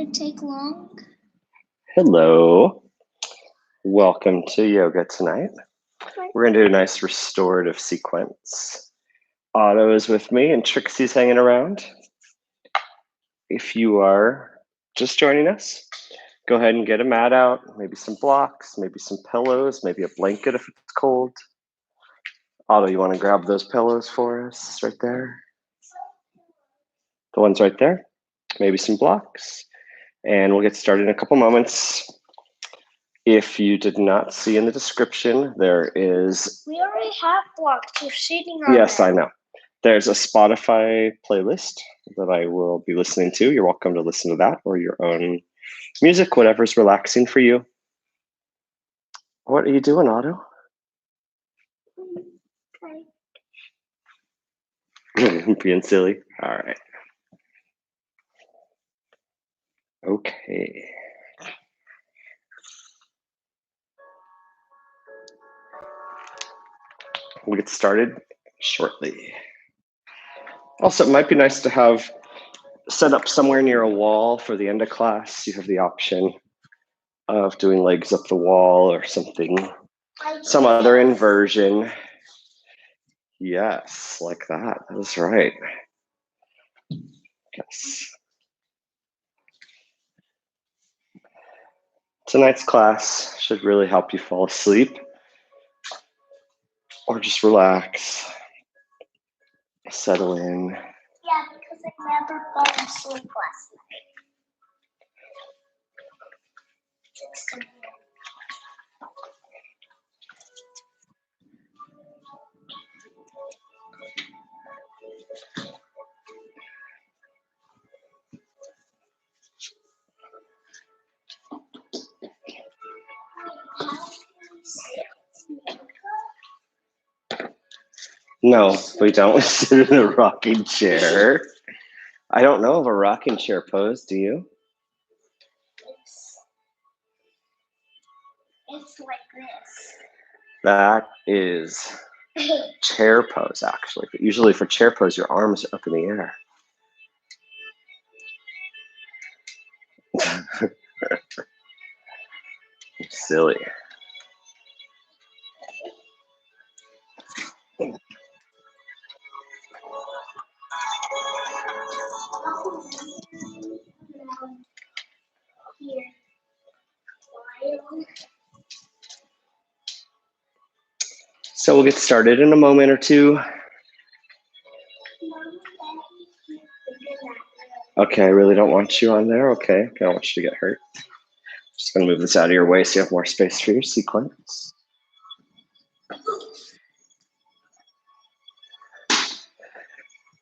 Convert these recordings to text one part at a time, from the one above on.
to take long. Hello. Welcome to yoga tonight. We're going to do a nice restorative sequence. Otto is with me and Trixie's hanging around. If you are just joining us, go ahead and get a mat out, maybe some blocks, maybe some pillows, maybe a blanket if it's cold. Otto, you want to grab those pillows for us right there? The ones right there. Maybe some blocks. And we'll get started in a couple moments. If you did not see in the description, there is... We already have blocks. You're sitting on Yes, them. I know. There's a Spotify playlist that I will be listening to. You're welcome to listen to that or your own music, whatever's relaxing for you. What are you doing, Otto? Being silly? All right. Okay. We'll get started shortly. Also, it might be nice to have set up somewhere near a wall for the end of class. You have the option of doing legs up the wall or something, some other inversion. Yes, like that. That's right. Yes. Tonight's class should really help you fall asleep or just relax, settle in. Yeah, because I never fell asleep last night. No, we don't sit in a rocking chair. I don't know of a rocking chair pose, do you? It's like this. That is chair pose, actually. But usually for chair pose, your arms are up in the air. Silly. So we'll get started in a moment or two. Okay, I really don't want you on there. Okay, I don't want you to get hurt. Just gonna move this out of your way so you have more space for your sequence.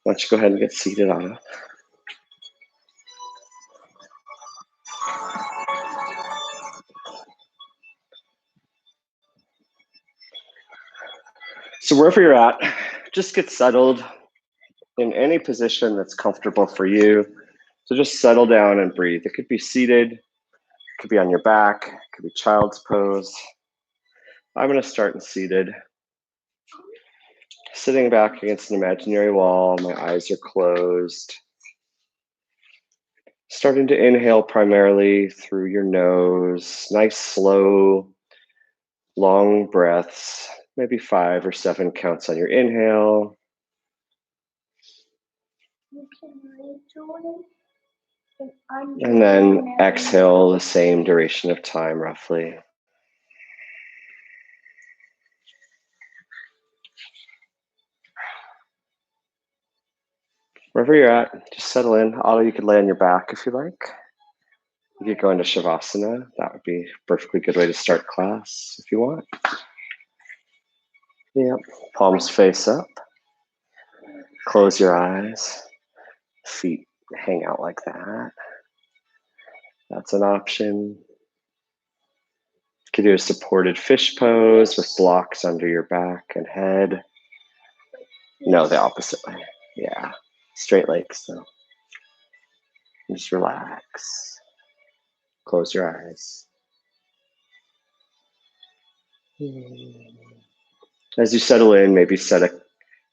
Why don't you go ahead and get seated, Otto? So wherever you're at, just get settled in any position that's comfortable for you. So just settle down and breathe. It could be seated, it could be on your back, it could be child's pose. I'm gonna start in seated. Sitting back against an imaginary wall, my eyes are closed. Starting to inhale primarily through your nose, nice, slow, long breaths, maybe 5 or 7 counts on your inhale. And then exhale the same duration of time, roughly. Wherever you're at, just settle in. Otto, you could lay on your back if you like. You could go into Shavasana. That would be a perfectly good way to start class if you want. Yep, palms face up. Close your eyes. Feet hang out like that. That's an option. You could do a supported fish pose with blocks under your back and head. No, the opposite way. Yeah, straight legs though. Just relax. Close your eyes. As you settle in, maybe set an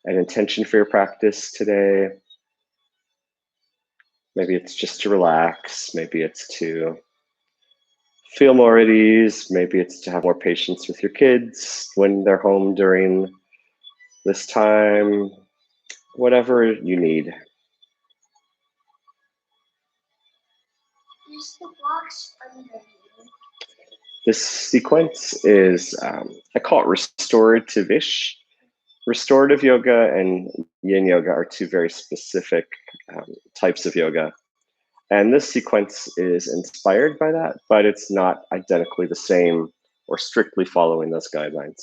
intention for your practice today. Maybe it's just to relax. Maybe it's to feel more at ease. Maybe it's to have more patience with your kids when they're home during this time. Whatever you need. Use the blocks underneath. This sequence is, I call it restorative-ish. Restorative yoga and yin yoga are two very specific types of yoga. And this sequence is inspired by that, but it's not identically the same or strictly following those guidelines.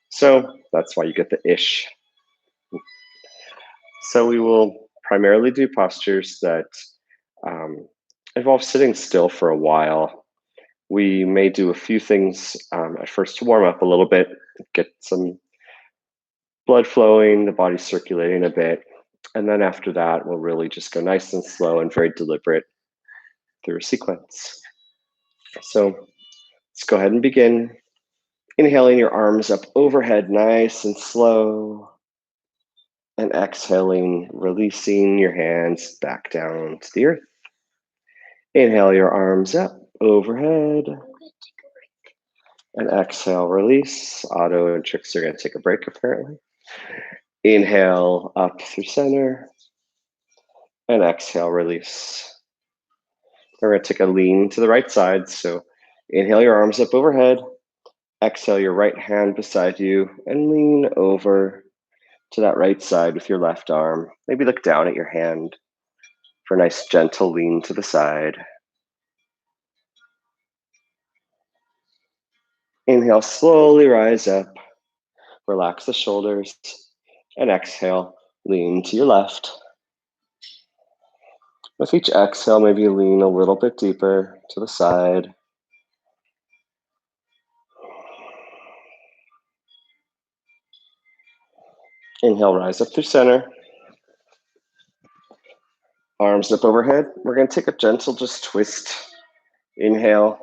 So that's why you get the ish. So we will primarily do postures that involve sitting still for a while. We may do a few things at first to warm up a little bit, get some blood flowing, the body circulating a bit. And then after that, we'll really just go nice and slow and very deliberate through a sequence. So let's go ahead and begin. Inhaling your arms up overhead, nice and slow. And exhaling, releasing your hands back down to the earth. Inhale your arms up overhead. And exhale, release. Otto and Trix are going to take a break, apparently. Inhale up through center. And exhale, release. We're going to take a lean to the right side. So inhale your arms up overhead. Exhale your right hand beside you and lean over to that right side with your left arm. Maybe look down at your hand for a nice gentle lean to the side. Inhale, slowly rise up. Relax the shoulders. And exhale, lean to your left. With each exhale, maybe lean a little bit deeper to the side. Inhale, rise up through center. Arms up overhead. We're going to take a gentle just twist. Inhale,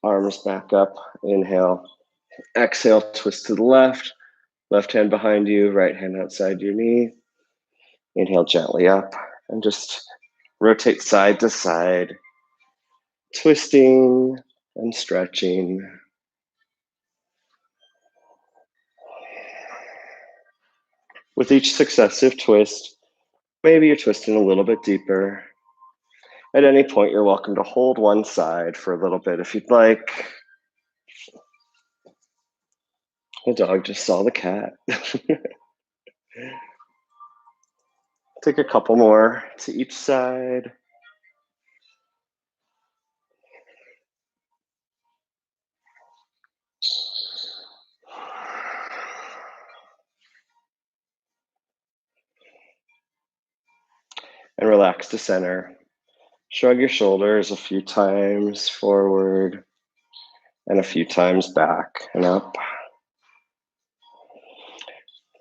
arms back up. Inhale, exhale, twist to the left. Left hand behind you, right hand outside your knee. Inhale gently up and just rotate side to side, twisting and stretching. With each successive twist, maybe you're twisting a little bit deeper. At any point, you're welcome to hold one side for a little bit if you'd like. The dog just saw the cat. Take a couple more to each side. And relax to center. Shrug your shoulders a few times forward and a few times back and up.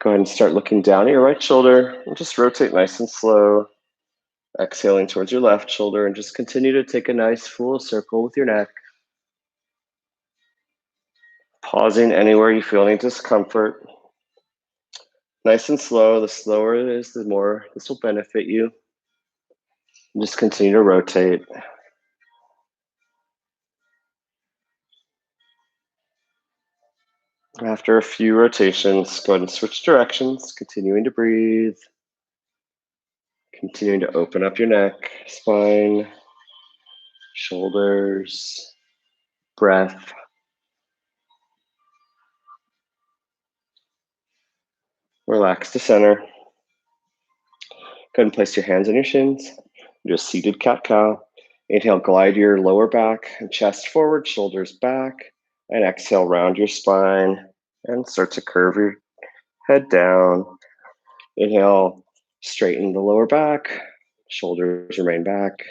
Go ahead and start looking down at your right shoulder and just rotate nice and slow. Exhaling towards your left shoulder and just continue to take a nice full circle with your neck. Pausing anywhere you feel any discomfort. Nice and slow. The slower it is, the more this will benefit you. And just continue to rotate. After a few rotations, go ahead and switch directions, continuing to breathe. Continuing to open up your neck, spine, shoulders, breath. Relax to center. Go ahead and place your hands on your shins. Do a seated cat-cow. Inhale, glide your lower back and chest forward, shoulders back. And exhale, round your spine and start to curve your head down. Inhale, straighten the lower back, shoulders remain back,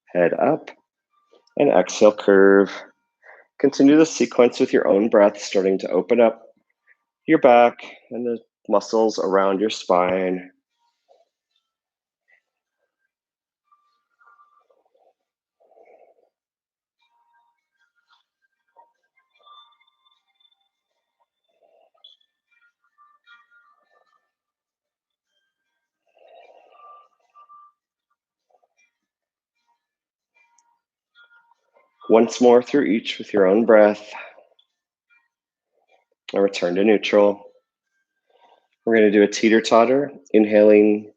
head up. And exhale, curve. Continue the sequence with your own breath, starting to open up your back and the muscles around your spine. Once more through each with your own breath. And return to neutral. We're going to do a teeter-totter, inhaling.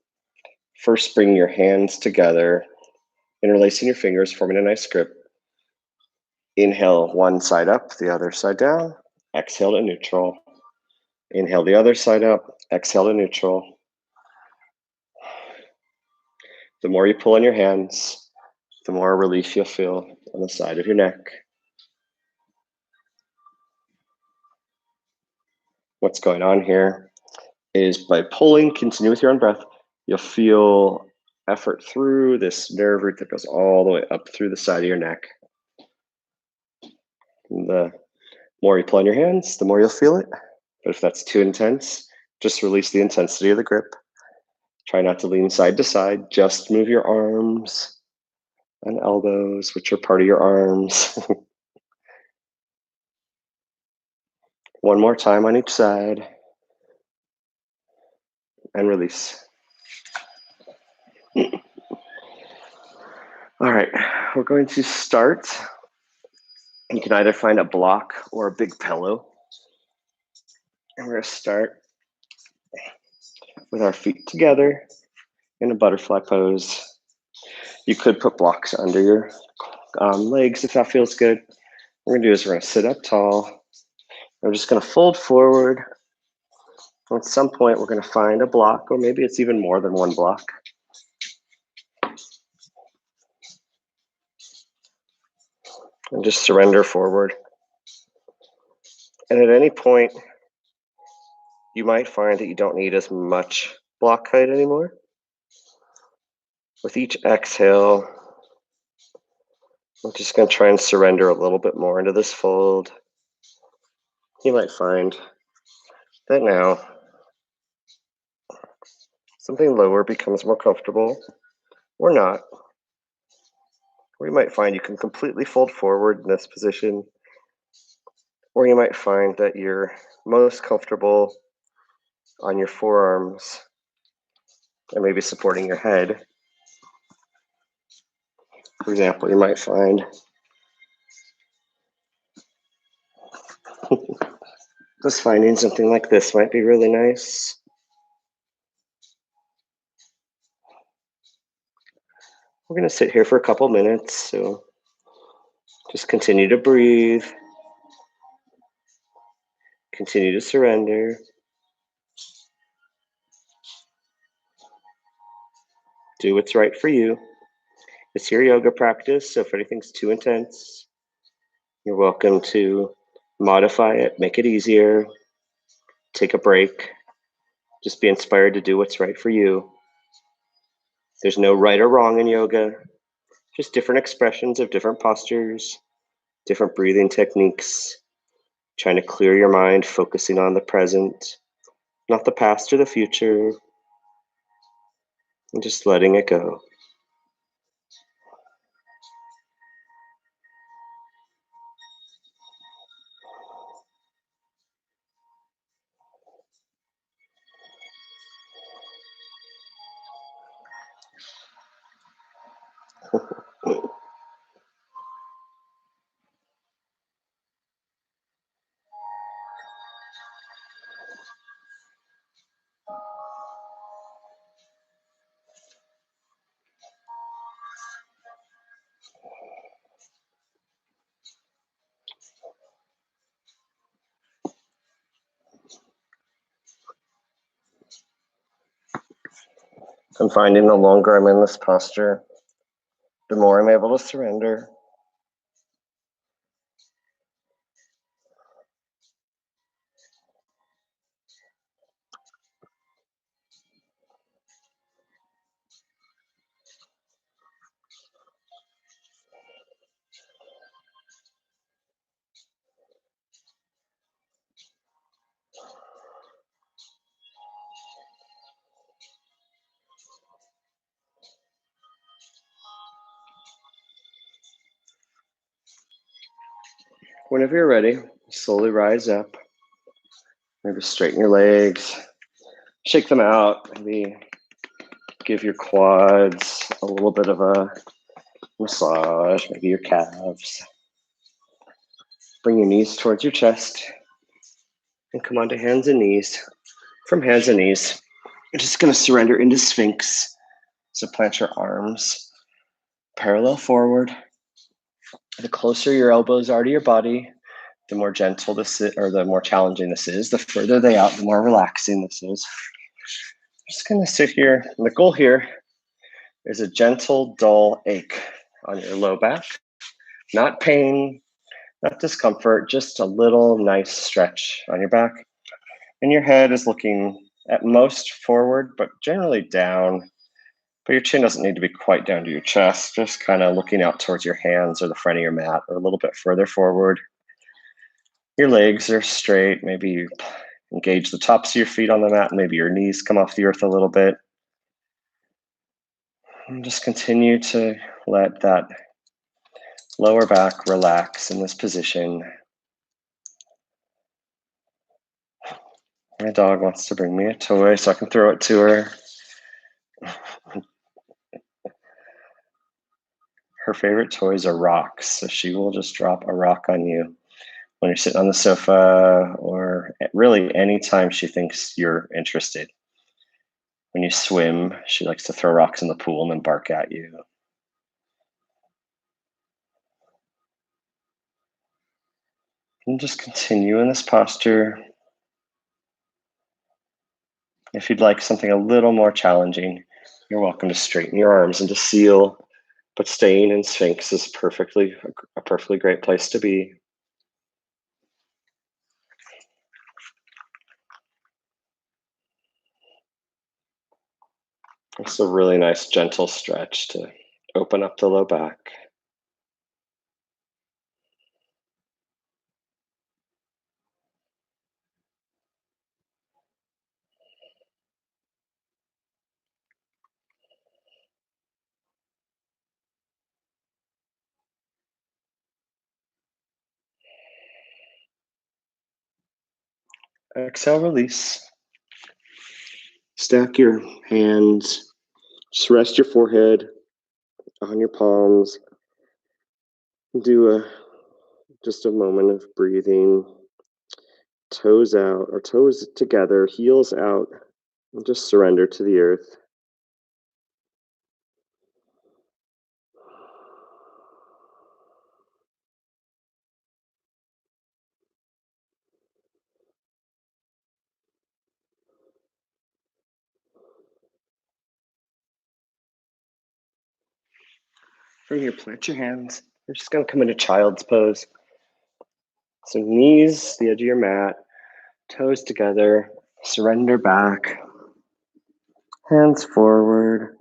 First, bring your hands together, interlacing your fingers, forming a nice grip. Inhale one side up, the other side down. Exhale to neutral. Inhale the other side up, exhale to neutral. The more you pull on your hands, the more relief you'll feel on the side of your neck. What's going on here is by pulling, continue with your own breath, you'll feel effort through this nerve root that goes all the way up through the side of your neck. And the more you pull on your hands, the more you'll feel it. But if that's too intense, just release the intensity of the grip. Try not to lean side to side. Just move your arms and elbows, which are part of your arms. One more time on each side. And release. All right, we're going to start. You can either find a block or a big pillow. And we're going to start with our feet together in a butterfly pose. You could put blocks under your legs if that feels good. What we're going to do is we're going to sit up tall. We're just going to fold forward. At some point, we're going to find a block, or maybe it's even more than one block. And just surrender forward. And at any point, you might find that you don't need as much block height anymore. With each exhale, I'm just going to try and surrender a little bit more into this fold. You might find that now something lower becomes more comfortable, or not. Or you might find you can completely fold forward in this position, or you might find that you're most comfortable on your forearms and maybe supporting your head. For example, you might find just finding something like this might be really nice. We're going to sit here for a couple minutes, so just continue to breathe. Continue to surrender. Do what's right for you. It's your yoga practice, so if anything's too intense, you're welcome to modify it, make it easier, take a break. Just be inspired to do what's right for you. There's no right or wrong in yoga, just different expressions of different postures, different breathing techniques, trying to clear your mind, focusing on the present, not the past or the future, and just letting it go. I'm finding the longer I'm in this posture, the more I'm able to surrender. Whenever you're ready, slowly rise up. Maybe straighten your legs, shake them out, maybe give your quads a little bit of a massage, maybe your calves. Bring your knees towards your chest and come onto hands and knees. From hands and knees, you're just going to surrender into Sphinx. So plant your arms parallel forward. The closer your elbows are to your body, the more gentle this is, or the more challenging this is. The further they out, the more relaxing this is. I'm just going to sit here. And the goal here is a gentle, dull ache on your low back. Not pain, not discomfort, just a little nice stretch on your back. And your head is looking at most forward, but generally down. But your chin doesn't need to be quite down to your chest, just kind of looking out towards your hands or the front of your mat or a little bit further forward. Your legs are straight. Maybe you engage the tops of your feet on the mat. Maybe your knees come off the earth a little bit. And just continue to let that lower back relax in this position. My dog wants to bring me a toy so I can throw it to her. Her favorite toys are rocks, so she will just drop a rock on you when you're sitting on the sofa, or really anytime she thinks you're interested. When you swim, she likes to throw rocks in the pool and then bark at you. And just continue in this posture. If you'd like something a little more challenging, you're welcome to straighten your arms into seal, but staying in Sphinx is a perfectly great place to be. It's a really nice, gentle stretch to open up the low back. Exhale, release. Stack your hands. Just rest your forehead on your palms. Do just a moment of breathing. Toes out, or toes together, heels out. And just surrender to the earth. From here, plant your hands. You're just going to come into child's pose. So knees, the edge of your mat, toes together, surrender back, hands forward,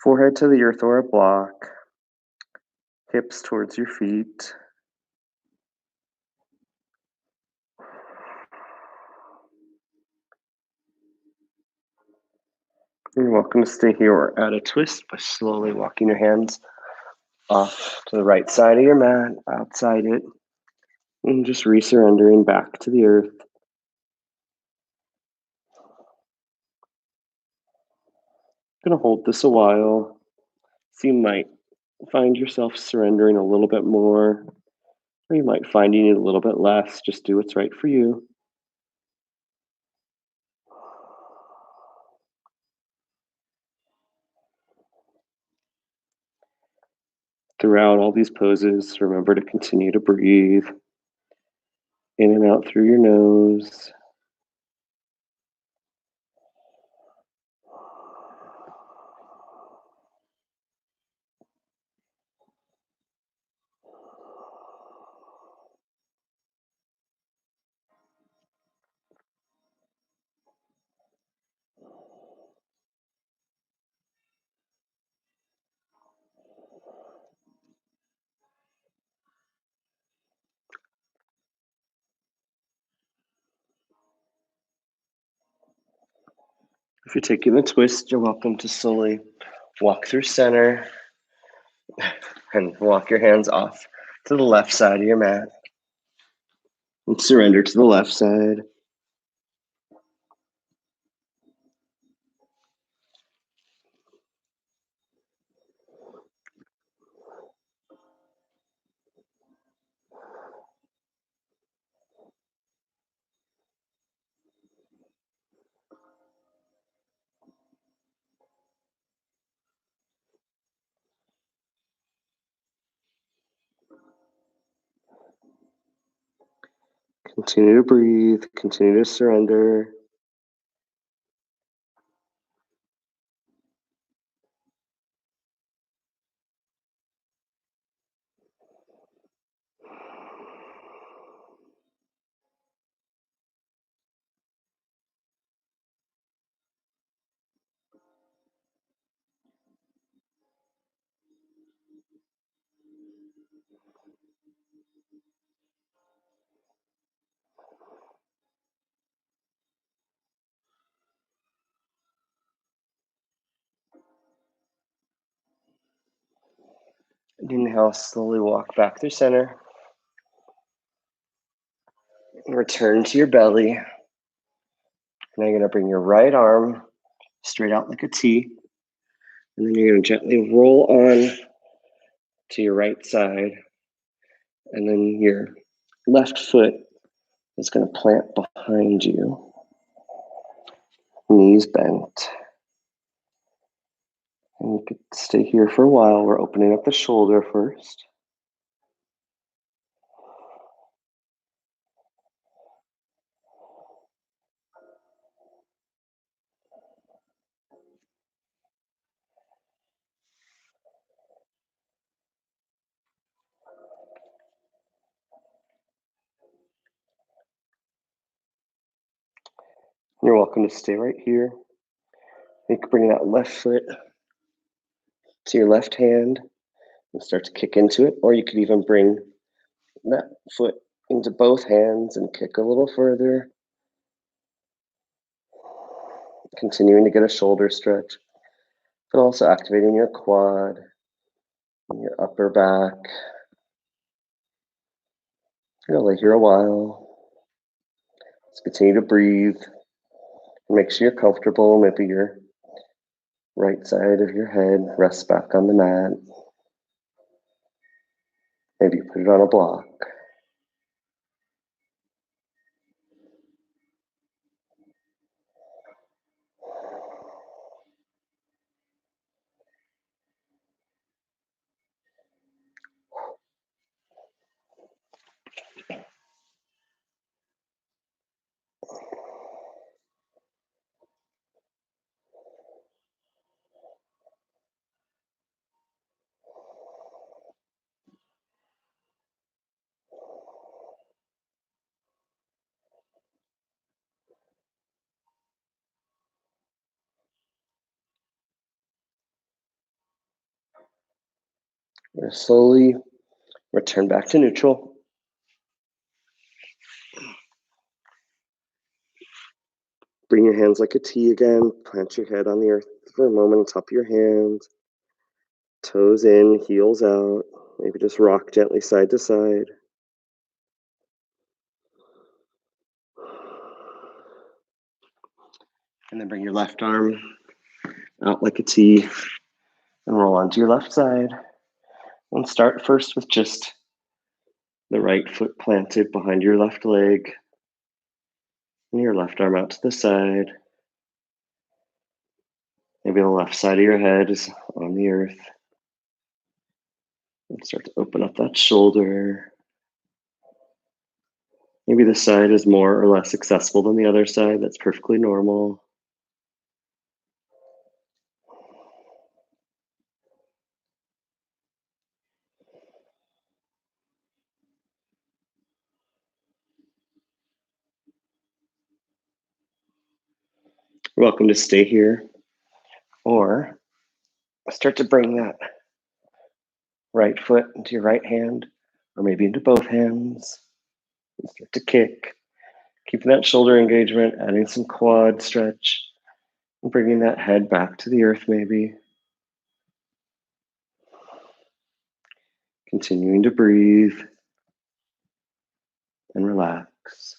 forehead to the earth or a block, hips towards your feet. You're welcome to stay here or add a twist by slowly walking your hands off to the right side of your mat, outside it, and just resurrendering back to the earth. Gonna hold this a while. So you might find yourself surrendering a little bit more, or you might find you need a little bit less. Just do what's right for you. Throughout all these poses, remember to continue to breathe in and out through your nose. If you're taking the twist, you're welcome to slowly walk through center and walk your hands off to the left side of your mat and surrender to the left side. Continue to breathe, continue to surrender. Inhale, slowly walk back through center. And return to your belly. Now you're going to bring your right arm straight out like a T. And then you're going to gently roll on to your right side. And then your left foot is going to plant behind you. Knees bent. And you could stay here for a while. We're opening up the shoulder first. You're welcome to stay right here. You can bring that left foot to your left hand and start to kick into it, or you could even bring that foot into both hands and kick a little further. Continuing to get a shoulder stretch, but also activating your quad and your upper back. You're gonna lay here a while. Let's continue to breathe. Make sure you're comfortable. Maybe your right side of your head rests back on the mat. Maybe you put it on a block. We're gonna slowly return back to neutral. Bring your hands like a T again. Plant your head on the earth for a moment on top of your hands. Toes in, heels out. Maybe just rock gently side to side. And then bring your left arm out like a T and roll onto your left side. And start first with just the right foot planted behind your left leg. And your left arm out to the side. Maybe the left side of your head is on the earth. And start to open up that shoulder. Maybe the side is more or less accessible than the other side. That's perfectly normal. You're welcome to stay here or start to bring that right foot into your right hand or maybe into both hands. And start to kick. Keeping that shoulder engagement, adding some quad stretch, and bringing that head back to the earth maybe. Continuing to breathe and relax.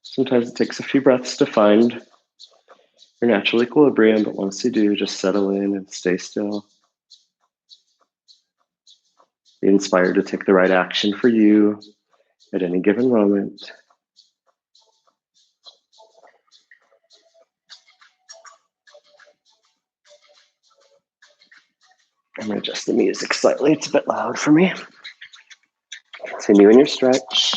Sometimes it takes a few breaths to find your natural equilibrium, but once you do, just settle in and stay still. Be inspired to take the right action for you at any given moment. I'm going to adjust the music slightly. It's a bit loud for me. Continue in your stretch.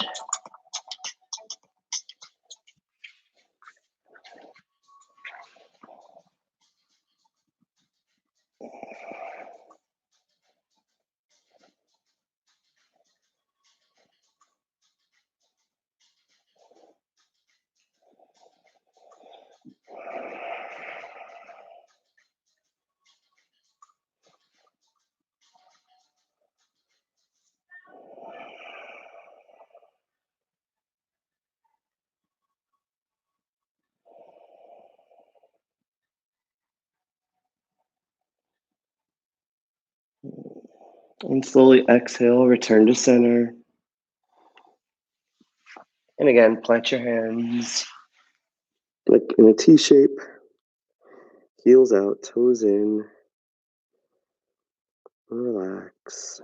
And slowly exhale, return to center. And again, plant your hands like in a T shape. Heels out, toes in. Relax.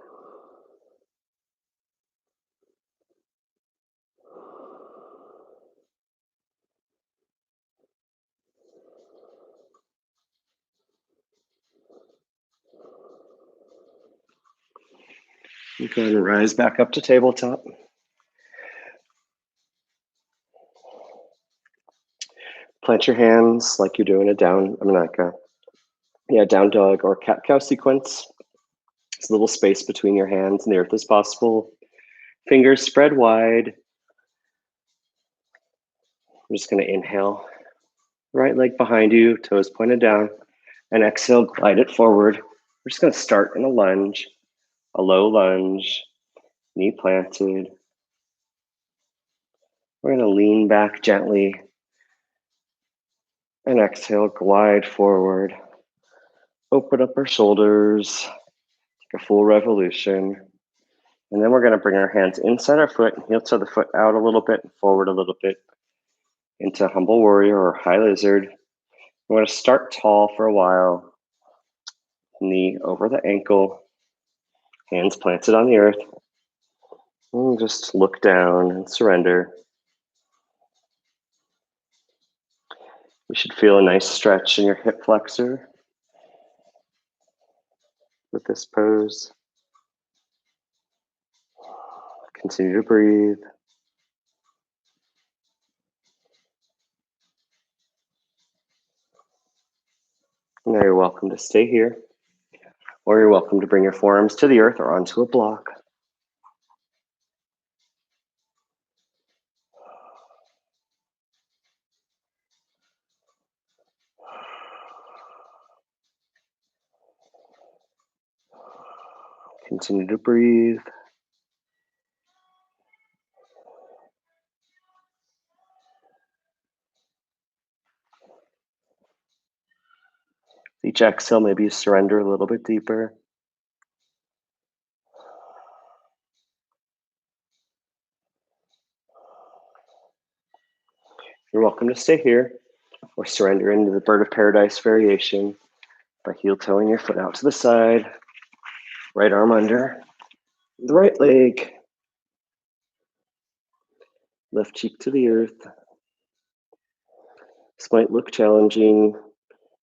You go ahead and rise back up to tabletop. Plant your hands like you're doing a down dog or cat-cow sequence. There's a little space between your hands and the earth as possible. Fingers spread wide. I'm just going to inhale. Right leg behind you, toes pointed down. And exhale, glide it forward. We're just going to start in a lunge, a low lunge, knee planted. We're going to lean back gently and exhale, glide forward. Open up our shoulders, take a full revolution. And then we're going to bring our hands inside our foot and heel toe the foot out a little bit and forward a little bit into humble warrior or high lizard. We're going to start tall for a while. Knee over the ankle, hands planted on the earth. And just look down and surrender. You should feel a nice stretch in your hip flexor with this pose. Continue to breathe. Now you're welcome to stay here, or you're welcome to bring your forearms to the earth or onto a block. Continue to breathe. Each exhale, maybe you surrender a little bit deeper. You're welcome to stay here or surrender into the bird of paradise variation by heel toeing your foot out to the side, right arm under the right leg, left cheek to the earth. This might look challenging.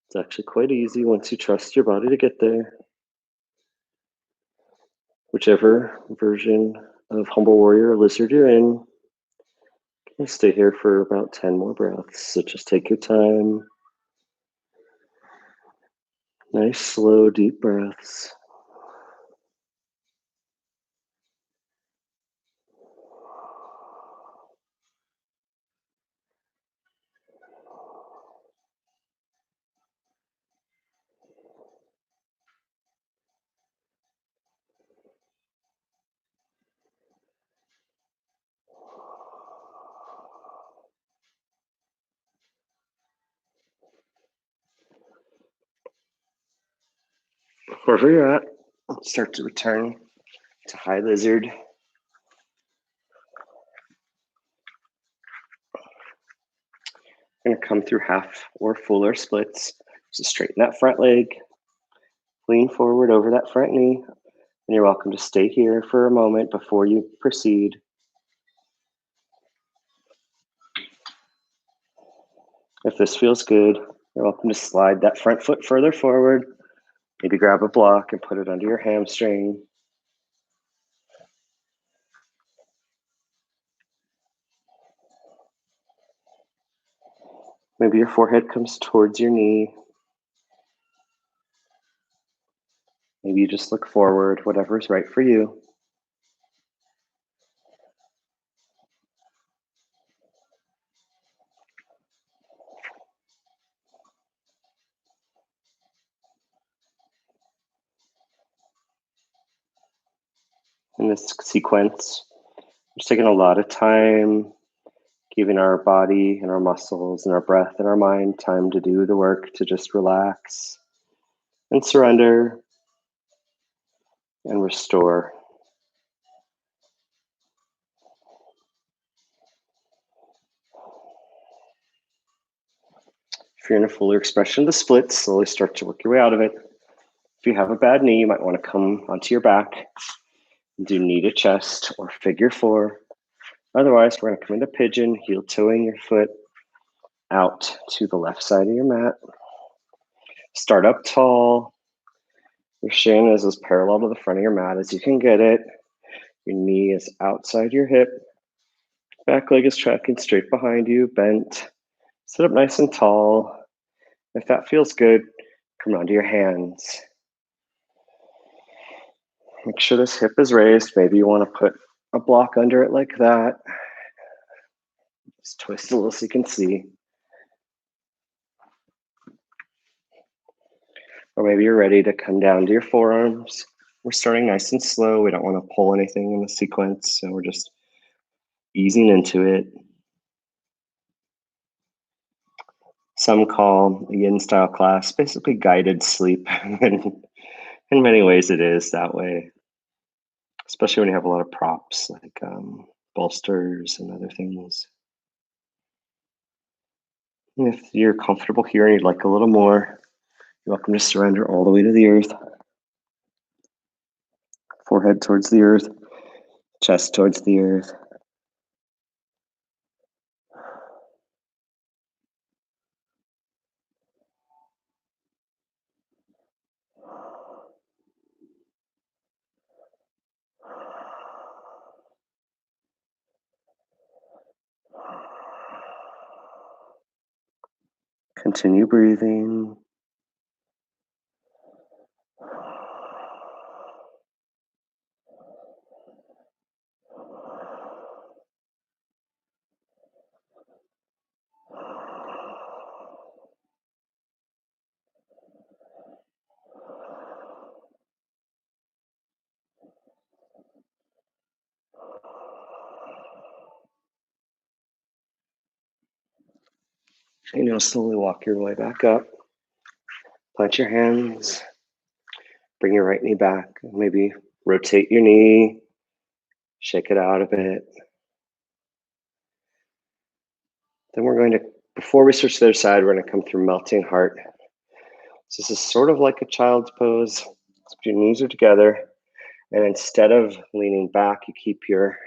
It's actually quite easy once you trust your body to get there. Whichever version of humble warrior or lizard you're in, stay here for about 10 more breaths. So just take your time. Nice, slow, deep breaths. Wherever you're at, start to return to high lizard. You're going to come through half or fuller splits. So straighten that front leg, lean forward over that front knee, and you're welcome to stay here for a moment before you proceed. If this feels good, you're welcome to slide that front foot further forward, Maybe grab a block and put it under your hamstring. Maybe your forehead comes towards your knee. Maybe you just look forward, whatever is right for you. In this sequence, we're just taking a lot of time, giving our body and our muscles and our breath and our mind time to do the work, to just relax and surrender and restore. If you're in a fuller expression of the splits, slowly start to work your way out of it. If you have a bad knee, you might want to come onto your back and do knee to chest or figure four. Otherwise, we're going to come into pigeon, heel toeing your foot out to the left side of your mat. Start up tall. Your shin is as parallel to the front of your mat as you can get it. Your knee is outside your hip. Back leg is tracking straight behind you, bent. Sit up nice and tall. If that feels good, come onto your hands. Make sure this hip is raised. Maybe you want to put a block under it like that. Just twist a little so you can see. Or maybe you're ready to come down to your forearms. We're starting nice and slow. We don't want to pull anything in the sequence, so we're just easing into it. Some call a yin style class basically guided sleep. And in many ways it is that way, especially when you have a lot of props like bolsters and other things. And if you're comfortable here and you'd like a little more, you're welcome to surrender all the way to the earth. Forehead towards the earth, chest towards the earth. Continue breathing. And you'll slowly walk your way back up. Plant your hands. Bring your right knee back. Maybe rotate your knee. Shake it out a bit. Then we're going to, before we switch to the other side, we're going to come through melting heart. So this is sort of like a child's pose. So your knees are together. And instead of leaning back, you keep your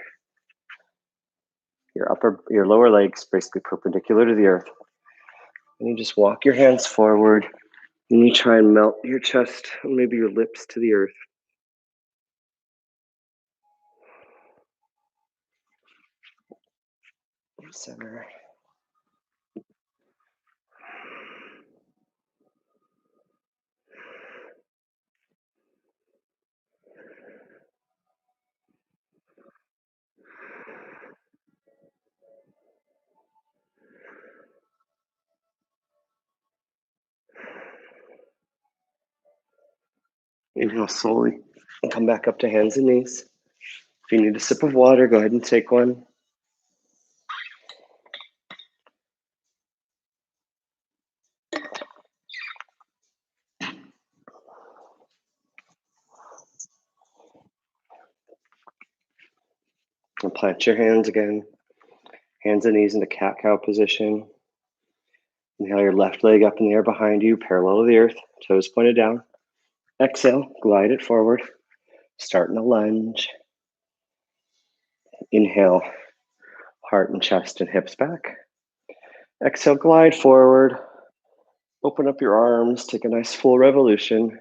lower legs basically perpendicular to the earth. And you just walk your hands forward and you try and melt your chest, maybe your lips to the earth. Center. Inhale slowly and come back up to hands and knees. If you need a sip of water, go ahead and take one. And plant your hands again. Hands and knees into cat-cow position. Inhale your left leg up in the air behind you, parallel to the earth, toes pointed down. Exhale, glide it forward. Start in a lunge. Inhale, heart and chest and hips back. Exhale, glide forward. Open up your arms, take a nice full revolution.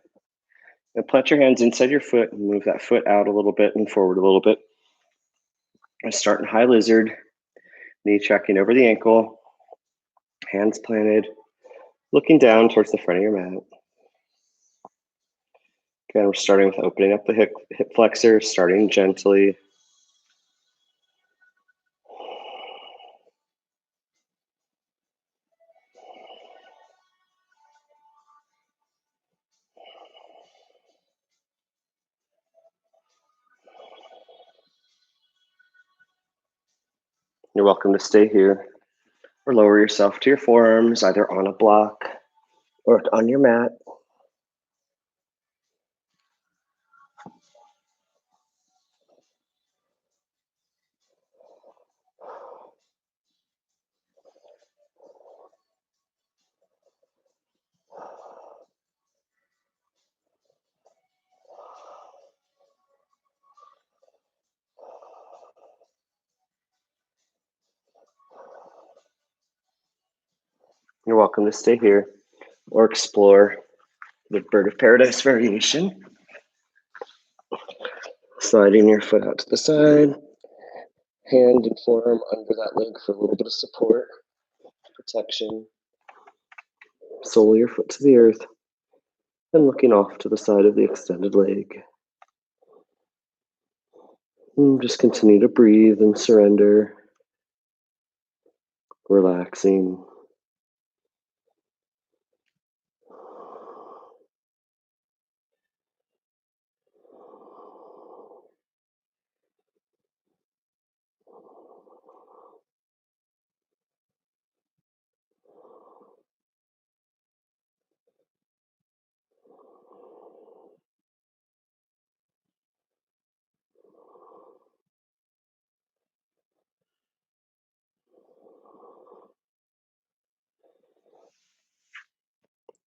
And plant your hands inside your foot and move that foot out a little bit and forward a little bit. And start in high lizard, knee tracking over the ankle, hands planted, looking down towards the front of your mat. Again, we're starting with opening up the hip flexor, starting gently. You're welcome to stay here or lower yourself to your forearms, either on a block or on your mat. You're welcome to stay here or explore the bird of paradise variation. Sliding your foot out to the side, hand and forearm under that leg for a little bit of support, protection. Sole your foot to the earth and looking off to the side of the extended leg. And just continue to breathe and surrender, relaxing.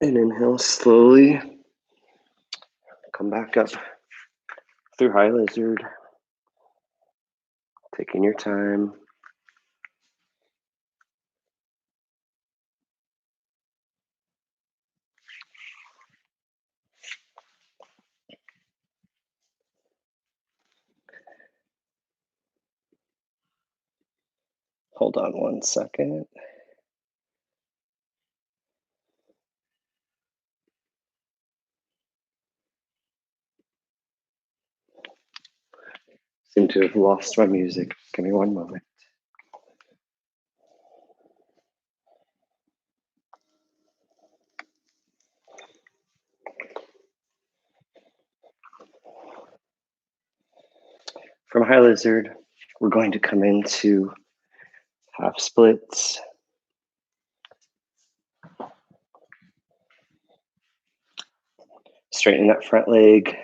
And inhale slowly. Come back up through high lizard. Taking your time. Hold on 1 second. Seem to have lost my music. Give me 1 moment. From high lizard, we're going to come into half splits. Straighten that front leg,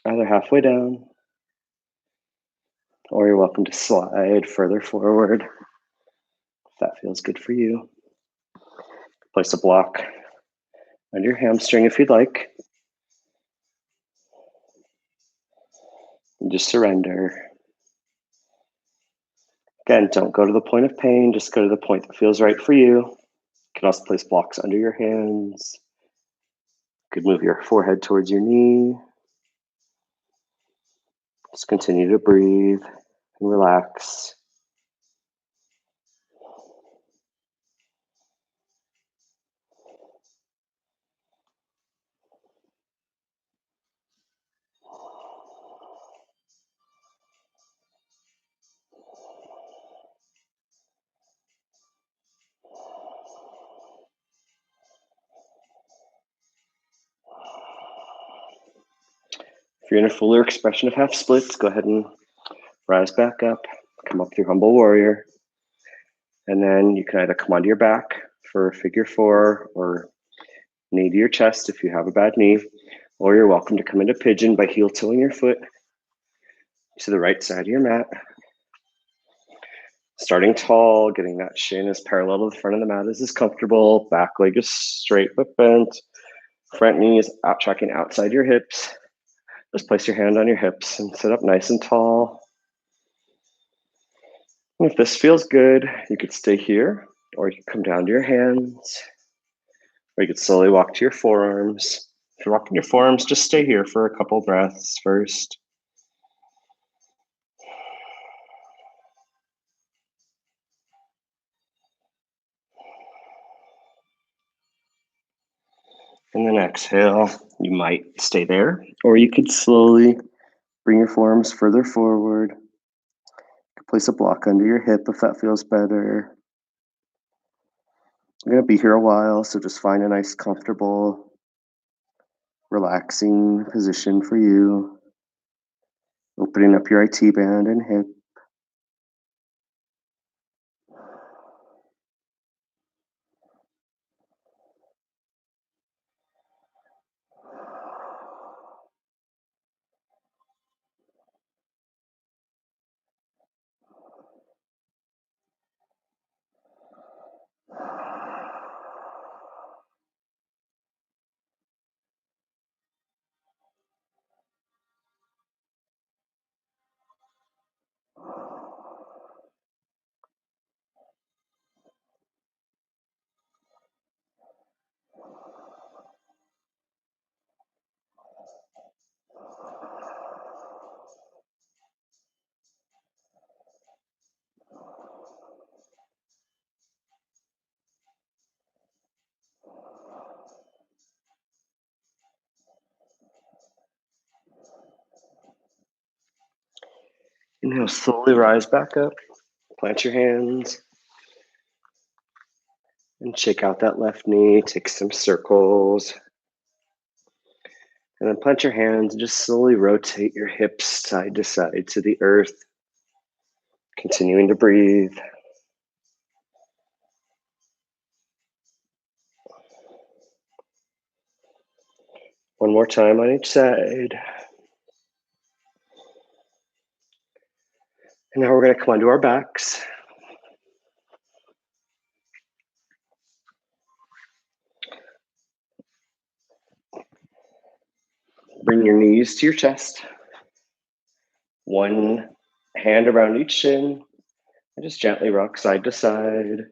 either halfway down, or you're welcome to slide further forward if that feels good for you. Place a block under your hamstring if you'd like. And just surrender. Again, don't go to the point of pain, just go to the point that feels right for you. You can also place blocks under your hands. You could move your forehead towards your knee. Just continue to breathe and relax. If you're in a fuller expression of half splits, go ahead and rise back up, come up through humble warrior. And then you can either come onto your back for figure 4 or knee to your chest if you have a bad knee, or you're welcome to come into pigeon by heel toeing your foot to the right side of your mat. Starting tall, getting that shin as parallel to the front of the mat as is comfortable. Back leg is straight but bent. Front knee is out tracking outside your hips. Just place your hand on your hips and sit up nice and tall. And if this feels good, you could stay here, or you can come down to your hands, or you could slowly walk to your forearms. If you're rocking your forearms, just stay here for a couple breaths first. And then exhale, you might stay there, or you could slowly bring your forearms further forward. Place a block under your hip if that feels better. I'm going to be here a while, so just find a nice, comfortable, relaxing position for you. Opening up your IT band and hip. And now slowly rise back up. Plant your hands. And shake out that left knee. Take some circles. And then plant your hands and just slowly rotate your hips side to side to the earth. Continuing to breathe. One more time on each side. And now we're going to come onto our backs. Bring your knees to your chest. One hand around each shin. And just gently rock side to side.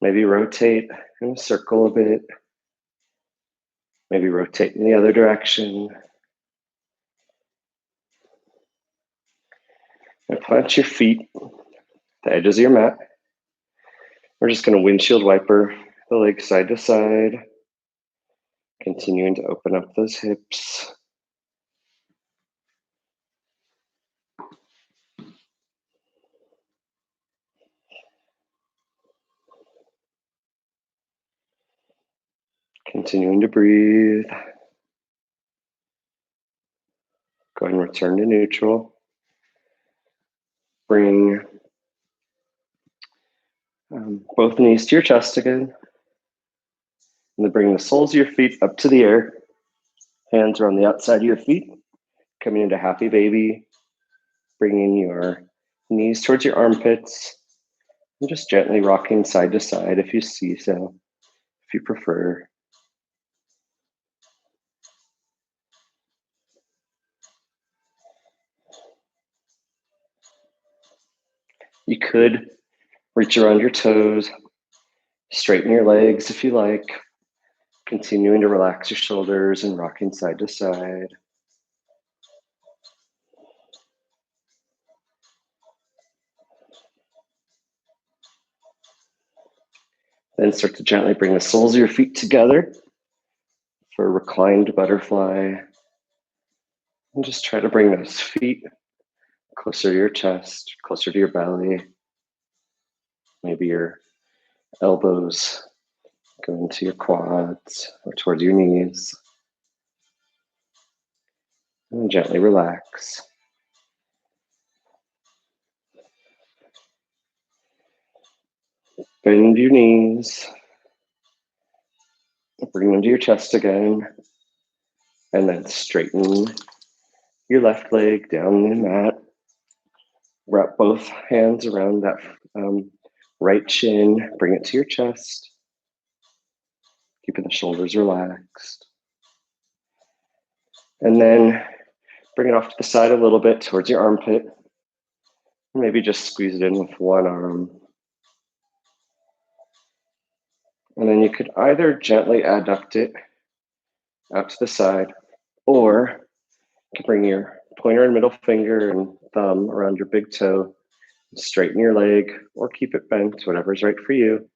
Maybe rotate in a circle a bit. Maybe rotate in the other direction. And plant your feet, the edges of your mat. We're just going to windshield wiper the legs side to side. Continuing to open up those hips. Continuing to breathe. Go ahead and return to neutral. Bring both knees to your chest again. And then bring the soles of your feet up to the air. Hands are on the outside of your feet. Coming into happy baby. Bringing your knees towards your armpits. And just gently rocking side to side if you see so, if you prefer. You could reach around your toes, straighten your legs if you like, continuing to relax your shoulders and rocking side to side. Then start to gently bring the soles of your feet together for a reclined butterfly. And just try to bring those feet closer to your chest, closer to your belly. Maybe your elbows go into your quads or towards your knees. And gently relax. Bend your knees. Bring them to your chest again. And then straighten your left leg down the mat. Wrap both hands around that right shin. Bring it to your chest. Keeping the shoulders relaxed. And then bring it off to the side a little bit towards your armpit. Maybe just squeeze it in with one arm. And then you could either gently adduct it out to the side, or you can bring your pointer and middle finger and thumb around your big toe, straighten your leg, or keep it bent, whatever's right for you.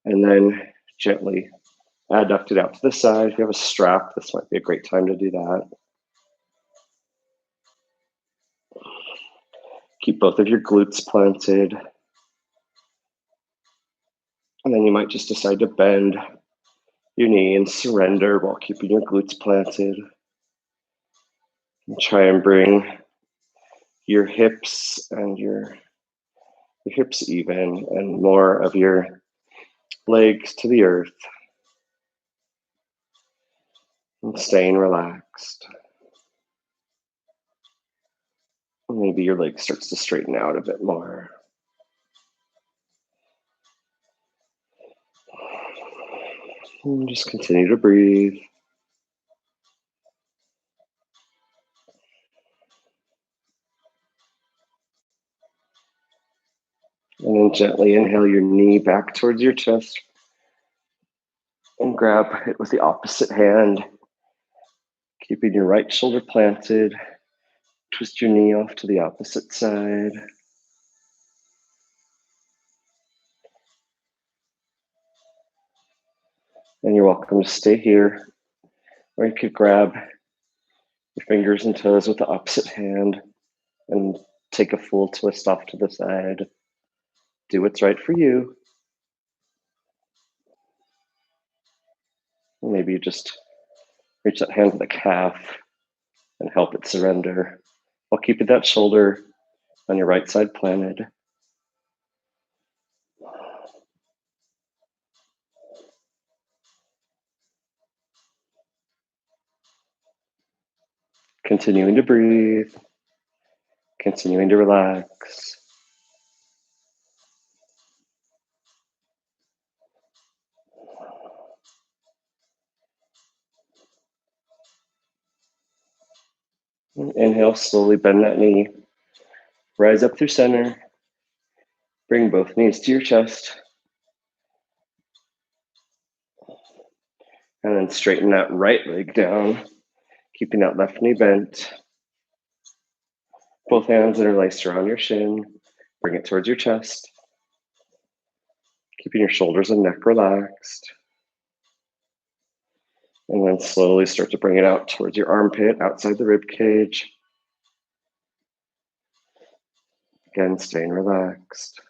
And then gently adduct it out to the side. If you have a strap, this might be a great time to do that. Keep both of your glutes planted. And then you might just decide to bend your knee and surrender while keeping your glutes planted. And try and bring your hips and your hips even, and more of your legs to the earth. And staying relaxed. Maybe your leg starts to straighten out a bit more. And just continue to breathe. And then gently inhale your knee back towards your chest and grab it with the opposite hand, keeping your right shoulder planted. Twist your knee off to the opposite side. And you're welcome to stay here, or you could grab your fingers and toes with the opposite hand and take a full twist off to the side. Do what's right for you. Maybe you just reach that hand to the calf and help it surrender while keeping that shoulder on your right side planted. Continuing to breathe, continuing to relax. Inhale, slowly bend that knee. Rise up through center. Bring both knees to your chest. And then straighten that right leg down, keeping that left knee bent. Both hands interlaced around your shin. Bring it towards your chest. Keeping your shoulders and neck relaxed. And then slowly start to bring it out towards your armpit, outside the rib cage. Again, staying relaxed.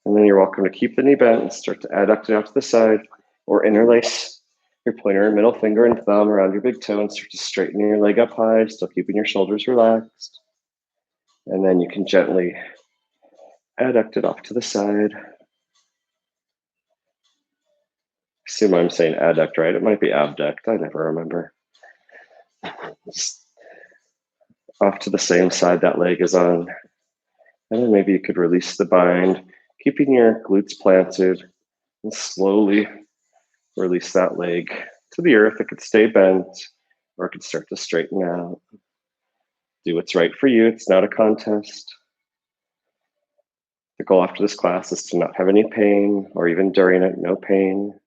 And then you're welcome to keep the knee bent and start to adduct it out to the side, or interlace your pointer and middle finger and thumb around your big toe and start to straighten your leg up high, still keeping your shoulders relaxed. And then you can gently adduct it off to the side. Assume I'm saying adduct, right? It might be abduct. I never remember. Just off to the same side that leg is on. And then maybe you could release the bind, keeping your glutes planted, and slowly release that leg to the earth. It could stay bent, or it could start to straighten out. Do what's right for you. It's not a contest. The goal after this class is to not have any pain, or even during it, no pain.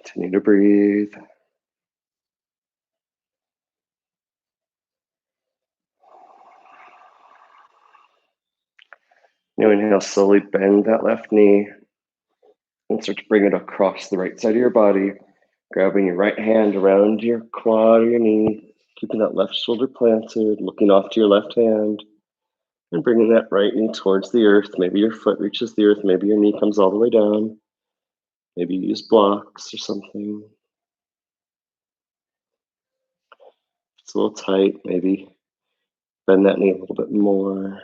Continue to breathe. Now inhale, slowly bend that left knee and start to bring it across the right side of your body, grabbing your right hand around your quad or your knee, keeping that left shoulder planted, looking off to your left hand, and bringing that right knee towards the earth. Maybe your foot reaches the earth, maybe your knee comes all the way down. Maybe you use blocks or something. If it's a little tight, maybe bend that knee a little bit more.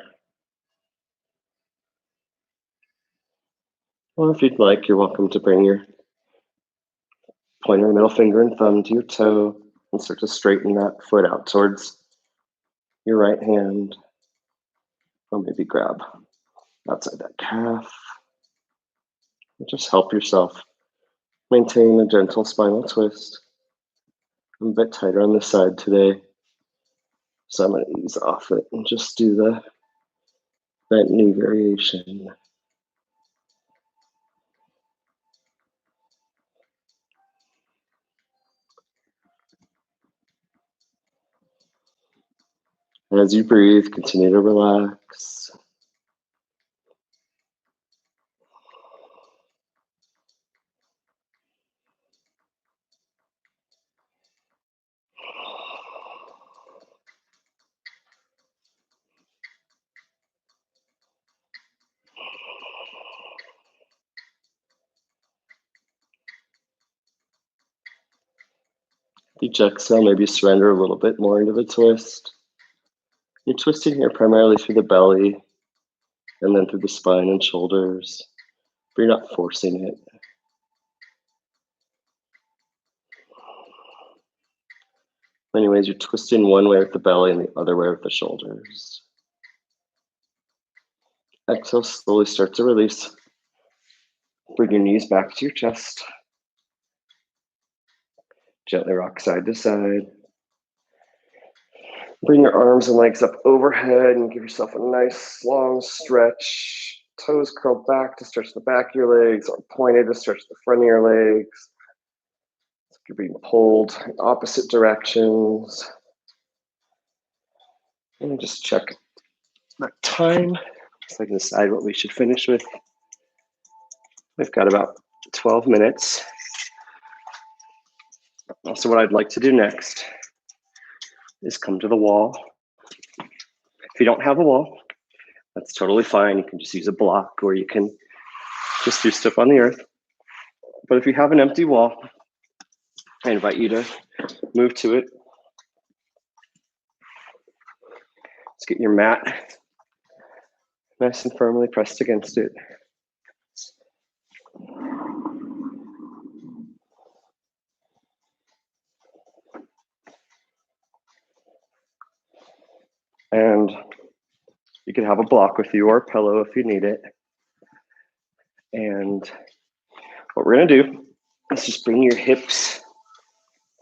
Or if you'd like, you're welcome to bring your pointer, middle finger, and thumb to your toe and start to straighten that foot out towards your right hand. Or maybe grab outside that calf. And just help yourself maintain a gentle spinal twist. I'm a bit tighter on this side today, So I'm going to ease off it and just do the bent knee variation. As you breathe, continue to relax. Each exhale, maybe surrender a little bit more into the twist. You're twisting here primarily through the belly and then through the spine and shoulders, but you're not forcing it. Anyways, you're twisting one way with the belly and the other way with the shoulders. Exhale, slowly start to release. Bring your knees back to your chest. Gently rock side to side. Bring your arms and legs up overhead and give yourself a nice long stretch. Toes curled back to stretch the back of your legs, or pointed to stretch the front of your legs. You're being pulled in opposite directions. And just check the time so I can decide what we should finish with. We've got about 12 minutes. So what I'd like to do next is come to the wall. If you don't have a wall, that's totally fine. You can just use a block, or you can just do stuff on the earth. But if you have an empty wall, I invite you to move to it. Let's get your mat nice and firmly pressed against it. And you can have a block with you or a pillow if you need it. And what we're going to do is just bring your hips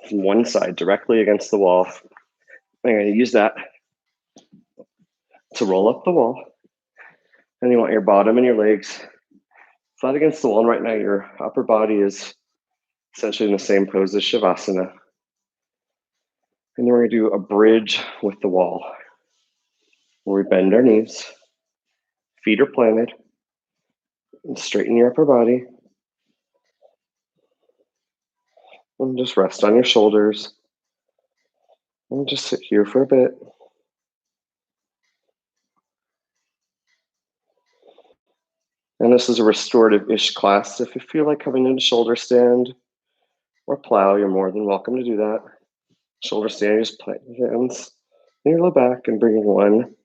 from one side directly against the wall. I'm going to use that to roll up the wall. And you want your bottom and your legs flat against the wall. And right now your upper body is essentially in the same pose as Shavasana. And then we're going to do a bridge with the wall, where we bend our knees, feet are planted, and straighten your upper body. And just rest on your shoulders. And just sit here for a bit. And this is a restorative-ish class. If you feel like coming into shoulder stand or plow, you're more than welcome to do that. Shoulder stand, you just plant your hands in your low back and bringing one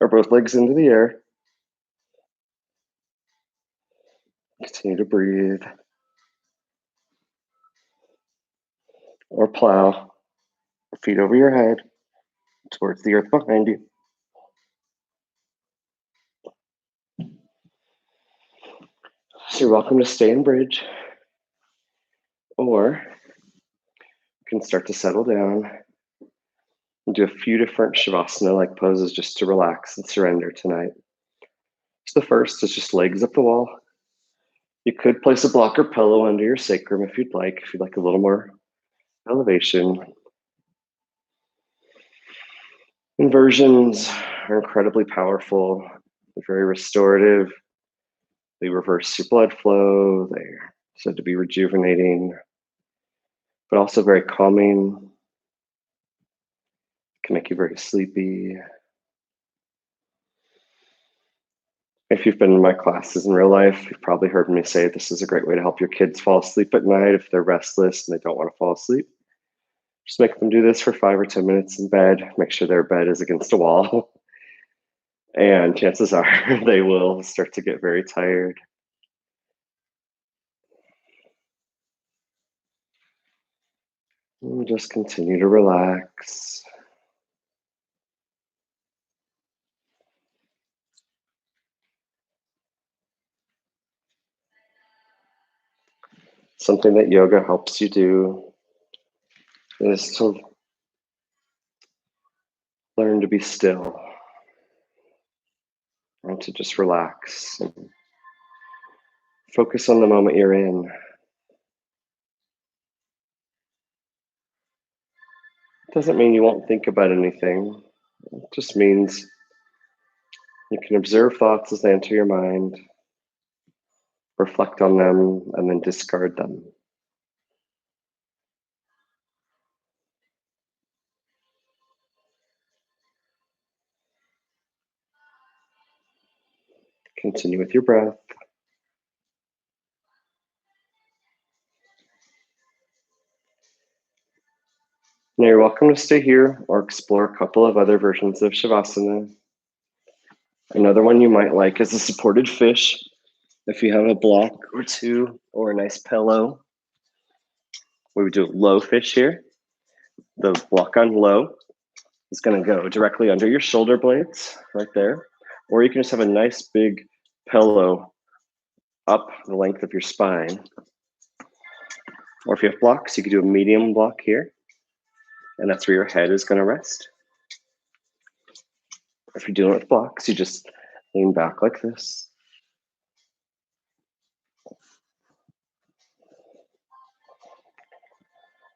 or both legs into the air. Continue to breathe. Or plow, feet over your head, towards the earth behind you. So you're welcome to stay in bridge, or you can start to settle down and do a few different Shavasana-like poses just to relax and surrender tonight. So the first is just legs up the wall. You could place a block or pillow under your sacrum if you'd like a little more elevation. Inversions are incredibly powerful. They're very restorative. They reverse your blood flow. They're said to be rejuvenating, but also very calming. Can make you very sleepy. If you've been in my classes in real life, you've probably heard me say this is a great way to help your kids fall asleep at night if they're restless and they don't want to fall asleep. Just make them do this for 5 or 10 minutes in bed. Make sure their bed is against a wall. And chances are they will start to get very tired. And just continue to relax. Something that yoga helps you do is to Learn to be still and to just relax and focus on the moment you're in. It doesn't mean you won't think about anything. It just means you can observe thoughts as they enter your mind, reflect on them, and then discard them. Continue with your breath. Now you're welcome to stay here or explore a couple of other versions of Shavasana. Another one you might like is a supported fish. If you have a block or two or a nice pillow, we would do a low fish here. The block on low is going to go directly under your shoulder blades right there. Or you can just have a nice big pillow up the length of your spine. Or if you have blocks, you could do a medium block here. And that's where your head is going to rest. If you're doing it with blocks, you just lean back like this.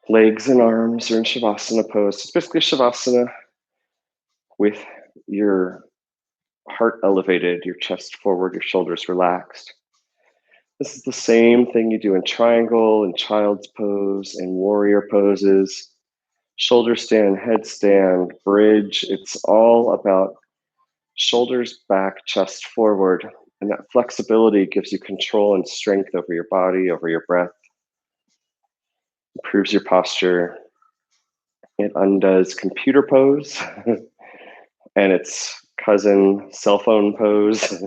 Legs and arms are in Shavasana pose. It's basically Shavasana with your heart elevated, your chest forward, your shoulders relaxed. This is the same thing you do in triangle, in child's pose, in warrior poses, shoulder stand, headstand, bridge. It's all about shoulders back, chest forward. And that flexibility gives you control and strength over your body, over your breath, improves your posture. It undoes computer pose and its cousin cell phone pose.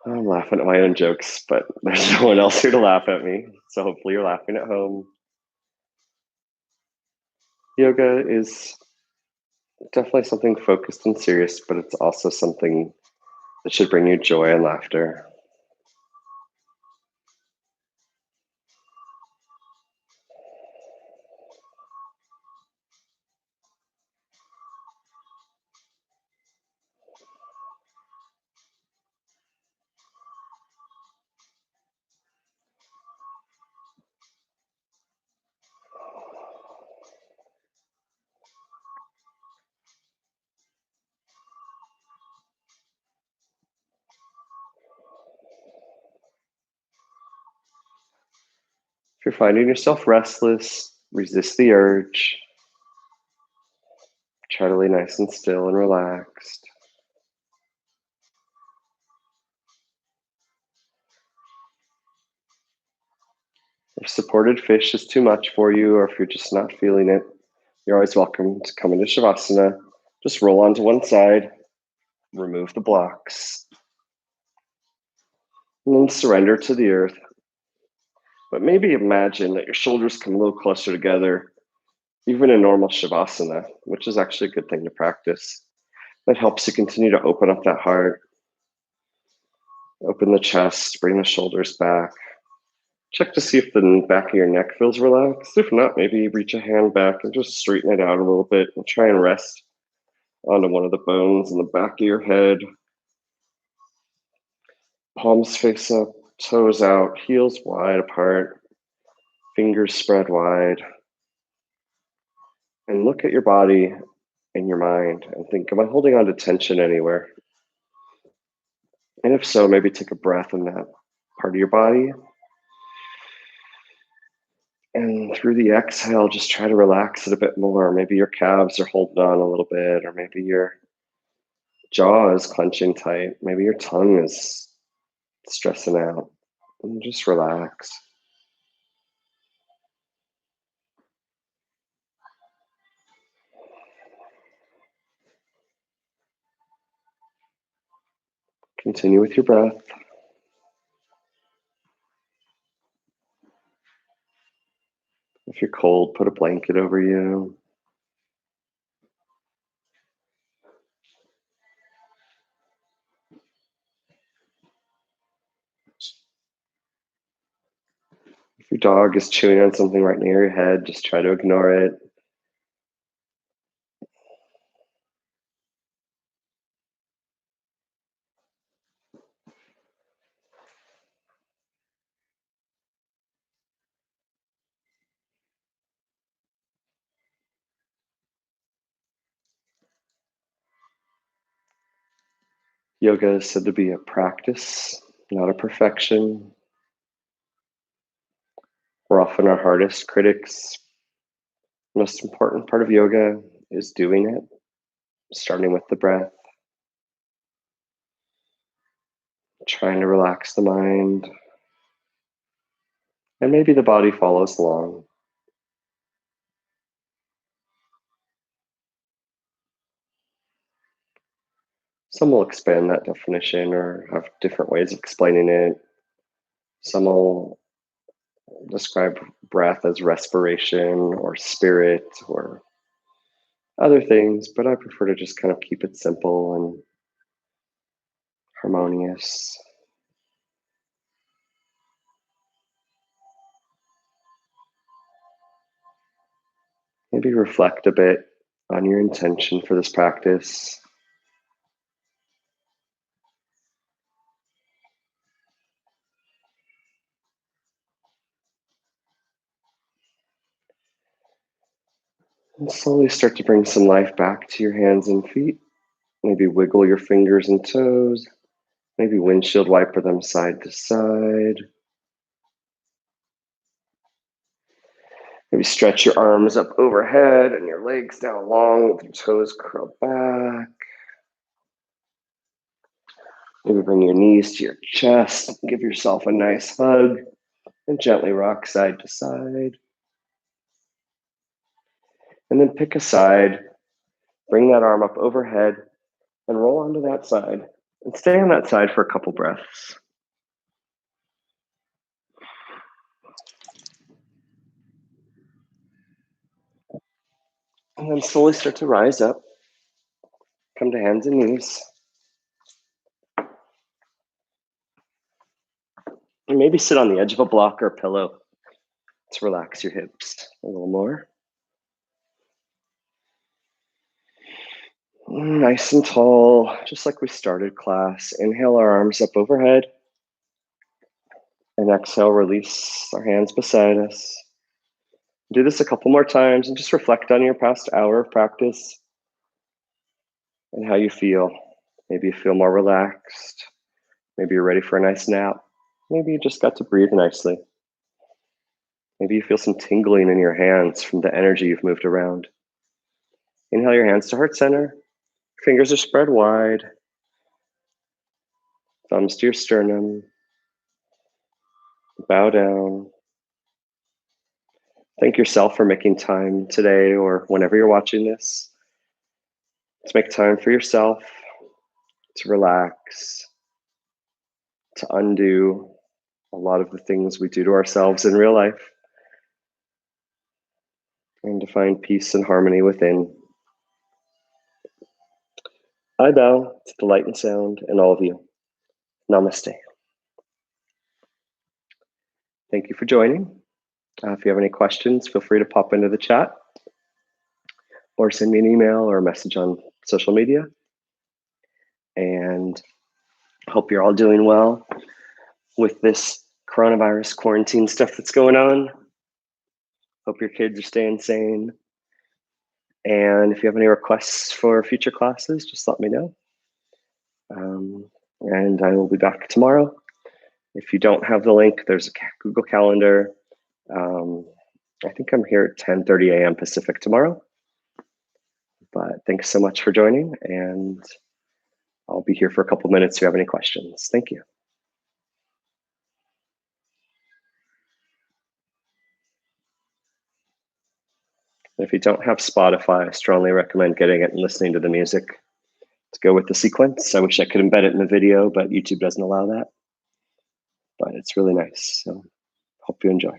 I'm laughing at my own jokes, but there's no one else here to laugh at me. So hopefully you're laughing at home. Yoga is definitely something focused and serious, but it's also something that should bring you joy and laughter. If you're finding yourself restless, resist the urge. Try to lay nice and still and relaxed. If supported fish is too much for you, or if you're just not feeling it, you're always welcome to come into Shavasana. Just roll onto one side, remove the blocks, and then surrender to the earth. But maybe imagine that your shoulders come a little closer together, even in normal Shavasana, which is actually a good thing to practice. That helps you continue to open up that heart, open the chest, bring the shoulders back. Check to see if the back of your neck feels relaxed. If not, maybe reach a hand back and just straighten it out a little bit and try and rest onto one of the bones in the back of your head. Palms face up, toes out, heels wide apart, fingers spread wide. And look at your body and your mind and think, am I holding on to tension anywhere? And if so, maybe take a breath in that part of your body. And through the exhale, just try to relax it a bit more. Maybe your calves are holding on a little bit, or maybe your jaw is clenching tight. Maybe your tongue is stressing out. And just relax. Continue with your breath. If you're cold, put a blanket over you. If your dog is chewing on something right near your head, just try to ignore it. Yoga is said to be a practice, not a perfection. We're often our hardest critics. The most important part of yoga is doing it, starting with the breath, trying to relax the mind, and maybe the body follows along. Some will expand that definition or have different ways of explaining it. Some will describe breath as respiration or spirit or other things, but I prefer to just kind of keep it simple and harmonious. Maybe reflect a bit on your intention for this practice. And slowly start to bring some life back to your hands and feet. Maybe wiggle your fingers and toes. Maybe windshield wiper them side to side. Maybe stretch your arms up overhead and your legs down long with your toes curled back. Maybe bring your knees to your chest. Give yourself a nice hug and gently rock side to side. And then pick a side. Bring that arm up overhead and roll onto that side. And stay on that side for a couple breaths. And then slowly start to rise up. Come to hands and knees. And maybe sit on the edge of a block or a pillow to relax your hips a little more. Nice and tall, just like we started class. Inhale our arms up overhead. And exhale, release our hands beside us. Do this a couple more times and just reflect on your past hour of practice and how you feel. Maybe you feel more relaxed. Maybe you're ready for a nice nap. Maybe you just got to breathe nicely. Maybe you feel some tingling in your hands from the energy you've moved around. Inhale your hands to heart center. Fingers are spread wide. Thumbs to your sternum. Bow down. Thank yourself for making time today or whenever you're watching this. To make time for yourself, to relax, to undo a lot of the things we do to ourselves in real life, and to find peace and harmony within. I bow to the light and sound and all of you. Namaste. Thank you for joining. If you have any questions, feel free to pop into the chat or send me an email or a message on social media. And I hope you're all doing well with this coronavirus quarantine stuff that's going on. Hope your kids are staying sane. And if you have any requests for future classes, just let me know. And I will be back tomorrow. If you don't have the link, there's a Google Calendar. I think I'm here at 10:30 a.m. Pacific tomorrow. But thanks so much for joining, and I'll be here for a couple minutes if you have any questions. Thank you. If you don't have Spotify, I strongly recommend getting it and listening to the music to go with the sequence. I wish I could embed it in the video, but YouTube doesn't allow that. But it's really nice, so hope you enjoy.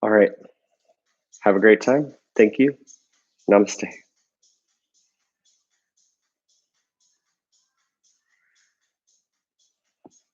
All right. Have a great time. Thank you. Namaste.